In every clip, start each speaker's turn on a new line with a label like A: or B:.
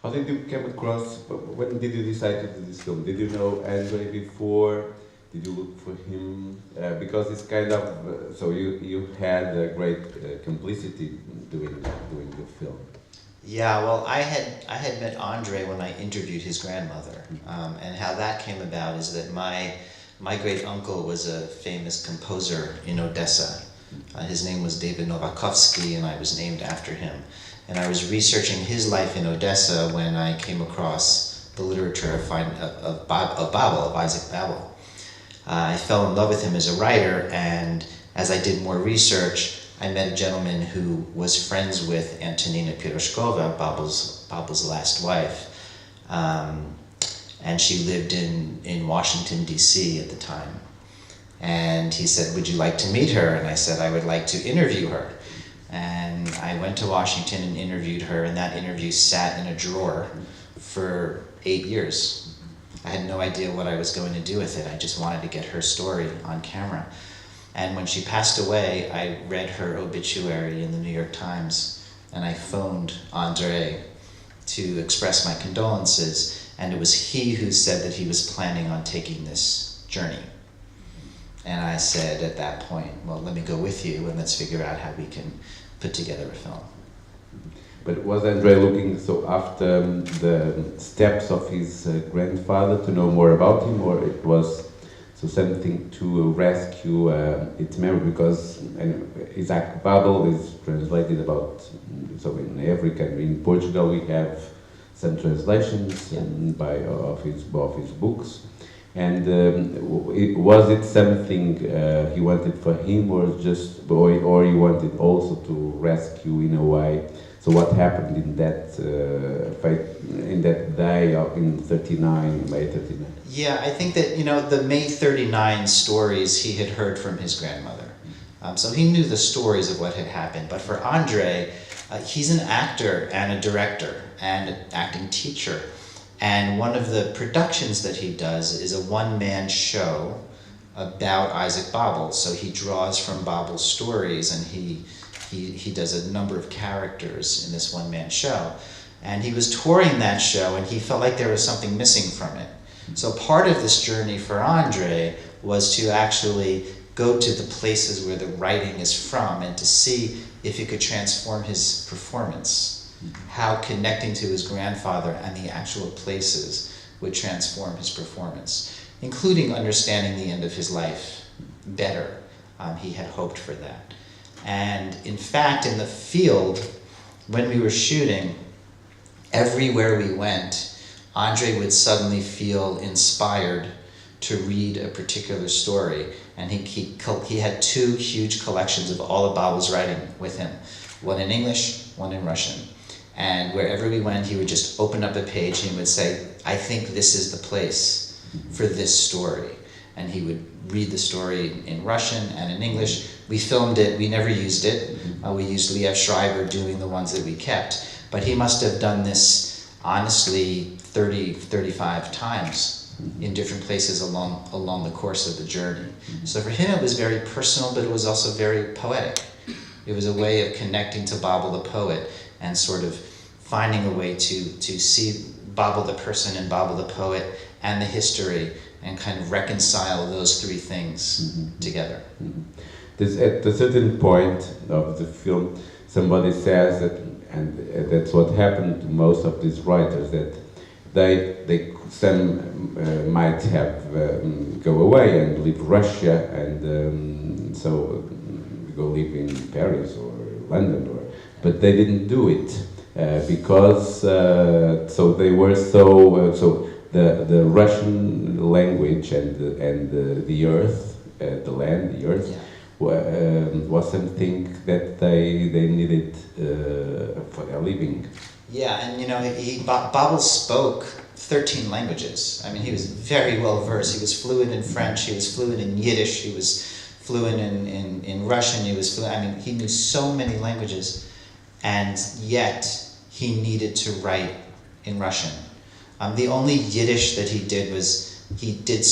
A: How did you come across, when did you decide to do this film? Did you know Andre before? Did you look for him? Because it's kind of, so you had a great complicity doing the film.
B: Yeah, well, I had met Andre when I interviewed his grandmother, and how that came about is that my great uncle was a famous composer in Odessa. His name was David Novakovsky, and I was named after him. And I was researching his life in Odessa when I came across the literature of Babel, of Isaac Babel. I fell in love with him as a writer, and as I did more research, I met a gentleman who was friends with Antonina Piroshkova, Babel's last wife. And she lived in Washington, D.C. at the time. And he said, "Would you like to meet her?" And I said, "I would like to interview her." And I went to Washington and interviewed her, and that interview sat in a drawer for 8 years. I had no idea what I was going to do with it. I just wanted to get her story on camera. And when she passed away, I read her obituary in the New York Times, and I phoned Andre to express my condolences, and it was he who said that he was planning on taking this journey. And I said at that point, well, let me go with you, and let's figure out how we can put together a film.
A: But was Andre looking so after the steps of his grandfather to know more about him, or it was so something to rescue its memory? Because Isaac Babel is translated about, so in every country. In Portugal we have some translations of his books. And was it something he wanted for him, or or he wanted also to rescue in a way? So what happened in that day in May 39?
B: Yeah, I think that, the May 39 stories he had heard from his grandmother. So he knew the stories of what had happened. But for Andre, he's an actor and a director and an acting teacher. And one of the productions that he does is a one-man show about Isaac Babel. So he draws from Babel's stories, and he does a number of characters in this one-man show. And he was touring that show, and he felt like there was something missing from it. So part of this journey for Andre was to actually go to the places where the writing is from and to see if it could transform his performance. How connecting to his grandfather and the actual places would transform his performance, including understanding the end of his life better. He had hoped for that. And in fact, in the field, when we were shooting, everywhere we went, Andre would suddenly feel inspired to read a particular story. And he had 2 huge collections of all of Babel's writing with him, one in English, one in Russian. And wherever we went, he would just open up a page and he would say, "I think this is the place for this story." And he would read the story in Russian and in English. We filmed it, we never used it. We used Liev Schreiber doing the ones that we kept. But he must have done this, honestly, 35 times in different places along the course of the journey. So for him it was very personal, but it was also very poetic. It was a way of connecting to Babel the poet and sort of finding a way to see Babel the person and Babel the poet and the history and kind of reconcile those 3 things together.
A: At a certain point of the film, somebody says that, and that's what happened to most of these writers, that some might have go away and leave Russia and so go live in Paris or London, but they didn't do it because so they were so the Russian language and the earth, the land, the earth. Was something that they needed for their living.
B: Yeah, and Babel spoke 13 languages. I mean, he was very well versed. He was fluent in French, he was fluent in Yiddish, he was fluent in Russian, he was fluent, he knew so many languages, and yet he needed to write in Russian. The only Yiddish that he did was he did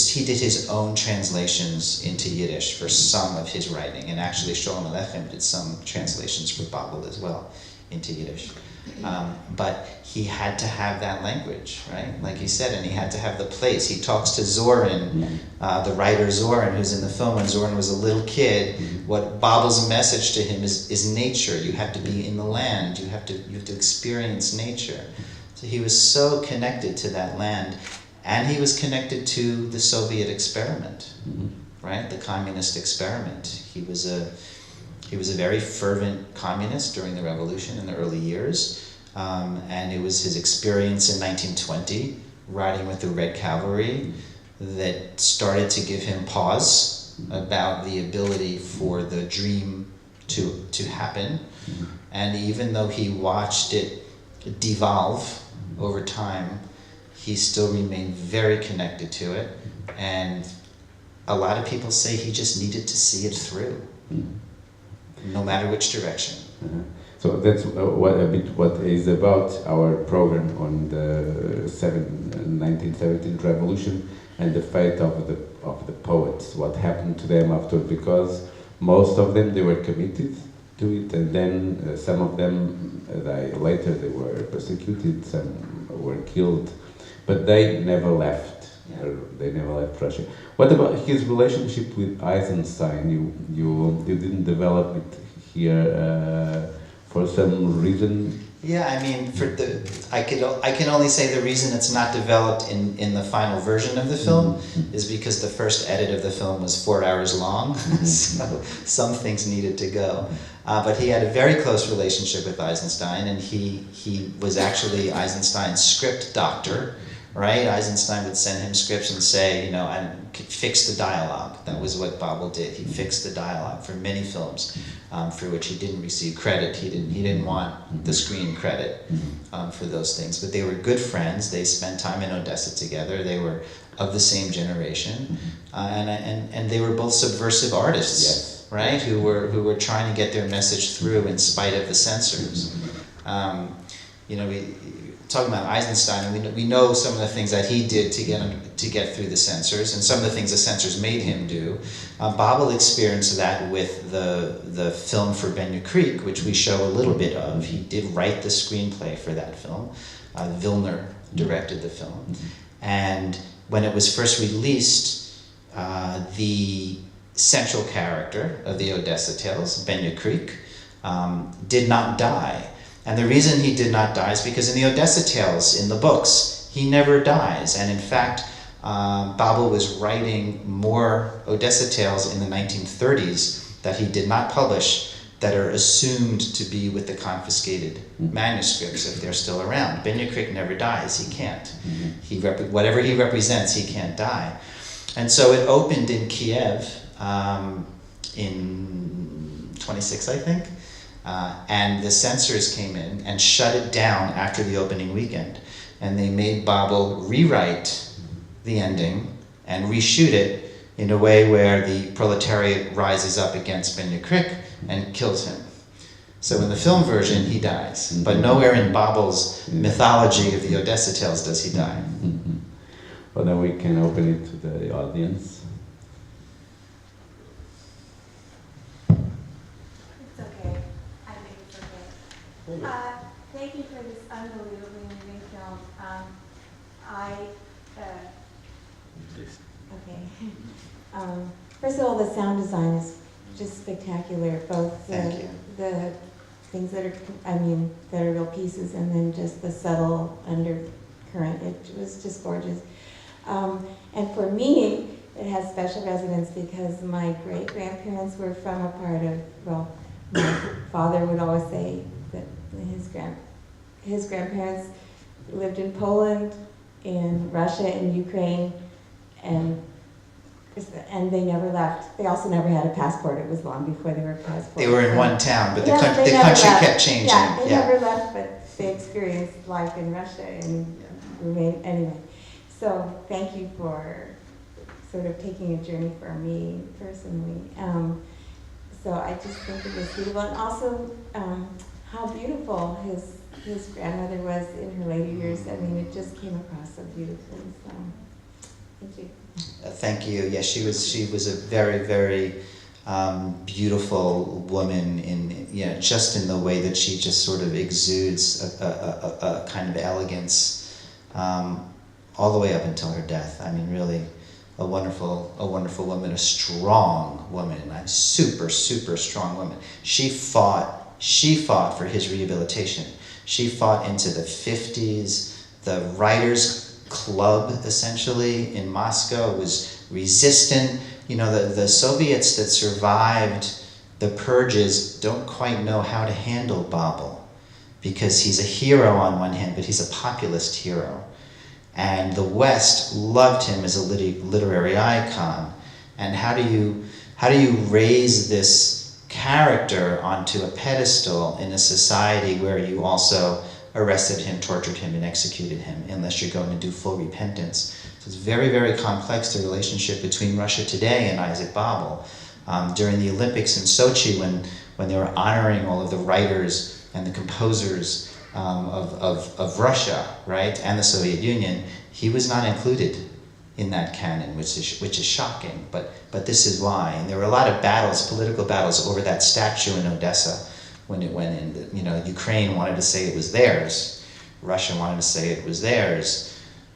B: his own translations into Yiddish for some of his writing, and actually Sholem Aleichem did some translations for Babel as well into Yiddish. But he had to have that language, right? Like you said, and he had to have the place. He talks to Zorin, the writer Zorin, who's in the film when Zorin was a little kid. What Babel's message to him is nature. You have to be in the land. You have to experience nature. So he was so connected to that land, and he was connected to the Soviet experiment, right? The communist experiment. He was a very fervent communist during the revolution in the early years. And it was his experience in 1920, riding with the Red Cavalry, that started to give him pause about the ability for the dream to happen. And even though he watched it devolve over time, he still remained very connected to it. And a lot of people say he just needed to see it through, no matter which direction.
A: So that's what is about our program on the 1917 revolution and the fate of the poets. What happened to them after? Because most of them, they were committed to it, and then some of them later they were persecuted, some were killed, but they never left. They never left Russia. What about his relationship with Eisenstein? You didn't develop it here for some reason.
B: Yeah, I mean, I can only say the reason it's not developed in the final version of the film is because the first edit of the film was 4 hours long, so some things needed to go. But he had a very close relationship with Eisenstein, and he was actually Eisenstein's script doctor, right? Eisenstein would send him scripts and say, fix the dialogue. That was what Babel did. He fixed the dialogue for many films, for which he didn't receive credit. He didn't want the screen credit for those things. But they were good friends. They spent time in Odessa together. They were of the same generation, and they were both subversive artists, right? Who were trying to get their message through in spite of the censors. Talking about Eisenstein, and we know some of the things that he did to get through the censors, and some of the things the censors made him do. Babel experienced that with the film for Benya Creek, which we show a little bit of. He did write the screenplay for that film. Vilner directed the film. And when it was first released, the central character of the Odessa Tales, Benya Creek, did not die. And the reason he did not die is because in the Odessa Tales, in the books, he never dies. And in fact, Babel was writing more Odessa Tales in the 1930s that he did not publish, that are assumed to be with the confiscated manuscripts if they're still around. Benya Creek never dies. He can't. Whatever he represents, he can't die. And so it opened in Kiev in 26, I think. And the censors came in and shut it down after the opening weekend. And they made Babel rewrite the ending and reshoot it in a way where the proletariat rises up against Benya Creek and kills him. So in the film version, he dies. But nowhere in Babel's mythology of the Odessa Tales does he die.
A: Well, then we can open it to the audience.
C: Thank you for this unbelievably moving film. First of all, the sound design is just spectacular. Both the things that are real pieces, and then just the subtle undercurrent. It was just gorgeous. And for me, it has special resonance because my great-grandparents were from a part of, my father would always say that his grandparents lived in Poland, in Russia, in Ukraine, and they never left. They also never had a passport. It was long before they were passports.
B: They were in one town, but the country kept changing.
C: Yeah, they never left, but they experienced life in Russia and remained anyway. So thank you for sort of taking a journey for me personally. So I just think it was beautiful, and also how beautiful his grandmother was in her later years. I mean, it just came across so beautifully. So thank you.
B: Thank you. Yes, she was a very, very beautiful woman in, you know, just in the way that she just sort of exudes a kind of elegance, all the way up until her death. I mean, really, a wonderful woman, a strong woman, a super, super strong woman. She fought for his rehabilitation. She fought into the 50s. The writers' club, essentially, in Moscow was resistant. You know, the Soviets that survived the purges don't quite know how to handle Babel, because he's a hero on one hand, but he's a populist hero. And the West loved him as a literary icon. And how do you raise this character onto a pedestal in a society where you also arrested him, tortured him, and executed him, unless you're going to do full repentance? So it's very, very complex, the relationship between Russia today and Isaac Babel. During the Olympics in Sochi, when they were honoring all of the writers and the composers of Russia, right, and the Soviet Union, he was not included in that canon, which is shocking. But this is why. And there were a lot of battles, political battles, over that statue in Odessa when it went in. You know, Ukraine wanted to say it was theirs. Russia wanted to say it was theirs.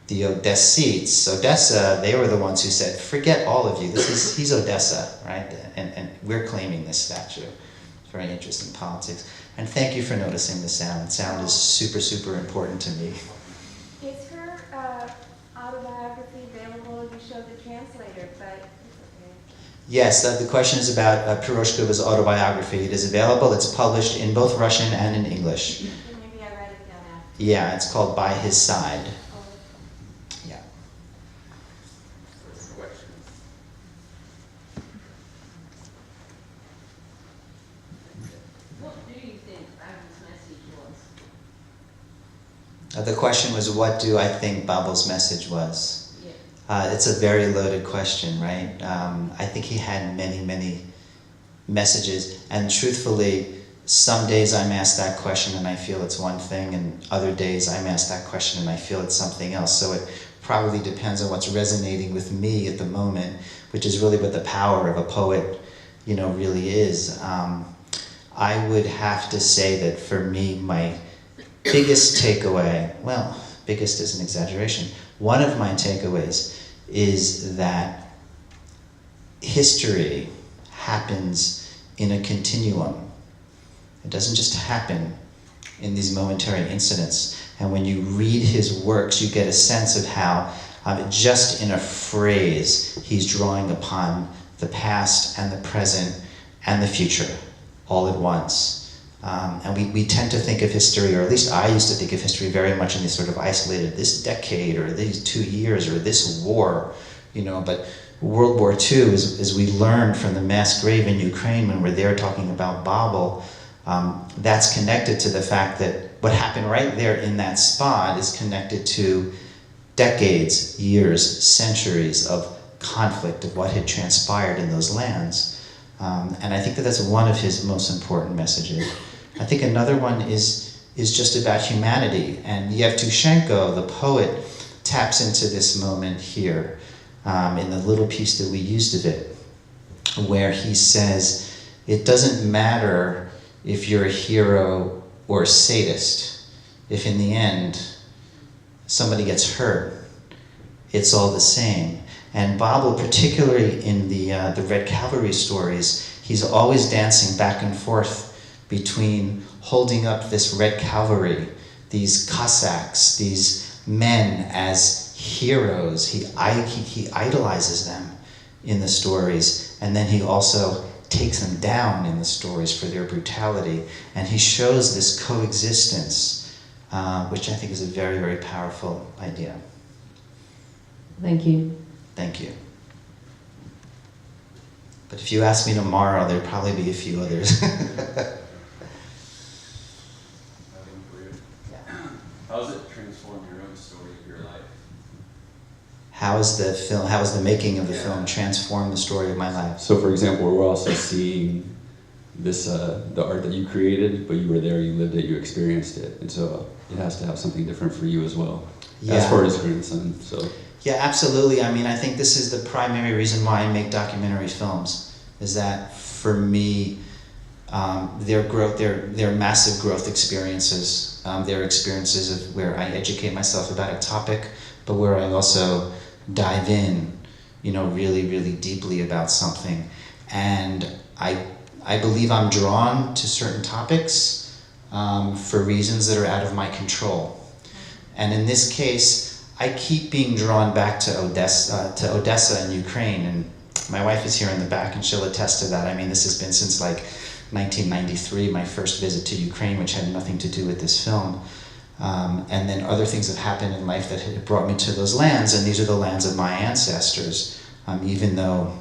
B: The Odessa, they were the ones who said, forget all of you. He's Odessa, right? And we're claiming this statue. It's very interesting politics. And thank you for noticing the sound. Sound is super, super important to me.
D: Is her autobiography available? You showed the translator, but it's okay.
B: Yes, the question is about Piroshkova's autobiography. It is available. It's published in both Russian and in English.
D: Maybe I write it down after.
B: Yeah, it's called By His Side. Yeah. The question was, what do I think Babel's message was?
D: Yeah.
B: It's a very loaded question, right? I think he had many, many messages, and truthfully, some days I'm asked that question and I feel it's one thing, and other days I'm asked that question and I feel it's something else. So it probably depends on what's resonating with me at the moment, which is really what the power of a poet, you know, really is. I would have to say that for me, my biggest takeaway, well, biggest is an exaggeration. One of my takeaways is that history happens in a continuum. It doesn't just happen in these momentary incidents. And when you read his works, you get a sense of how, just in a phrase, he's drawing upon the past and the present and the future all at once. And we tend to think of history, or at least I used to think of history very much in these sort of isolated, this decade, or these 2 years, or this war, you know, but World War II, as we learned from the mass grave in Ukraine when we're there talking about Babel, that's connected to the fact that what happened right there in that spot is connected to decades, years, centuries of conflict, of what had transpired in those lands. And I think that that's one of his most important messages. I think another one is just about humanity. And Yevtushenko, the poet, taps into this moment here in the little piece that we used of it, where he says, it doesn't matter if you're a hero or a sadist. If in the end somebody gets hurt, it's all the same. And Babel, particularly in the Red Cavalry stories, he's always dancing back and forth between holding up this Red Cavalry, these Cossacks, these men as heroes. He idolizes them in the stories, and then he also takes them down in the stories for their brutality. And he shows this coexistence, which I think is a very, very powerful idea.
E: Thank you.
B: Thank you. But if you ask me tomorrow, there'd probably be a few others.
F: How has it transformed your own story of your life?
B: How has the making of the film transformed the story of my life?
F: So for example, we're also seeing this, the art that you created, but you were there, you lived it, you experienced it. And so it has to have something different for you as well.
B: Yeah.
F: As for his grandson, so.
B: Yeah, absolutely. I mean, I think this is the primary reason why I make documentary films. is that for me, their massive growth experiences, their experiences of where I educate myself about a topic, but where I also dive in, really, really deeply about something. And I believe I'm drawn to certain topics for reasons that are out of my control. And in this case, I keep being drawn back to Odessa in Ukraine. And my wife is here in the back and she'll attest to that. I mean, this has been since like 1993, my first visit to Ukraine, which had nothing to do with this film. And then other things have happened in life that had brought me to those lands, and these are the lands of my ancestors. Even though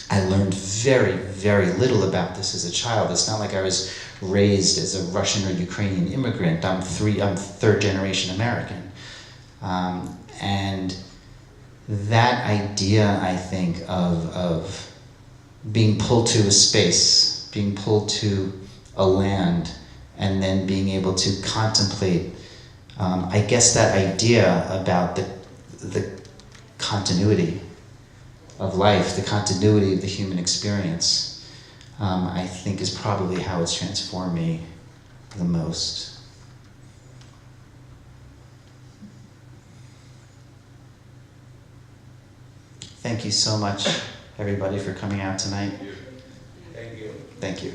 B: I learned very, very little about this as a child. It's not like I was raised as a Russian or Ukrainian immigrant. I'm third generation American. And that idea, I think, of being pulled to a space, being pulled to a land, and then being able to contemplate, I guess that idea about the continuity of life, the continuity of the human experience, I think is probably how it's transformed me the most. Thank you so much, everybody, for coming out tonight.
A: Thank you.
B: Thank you.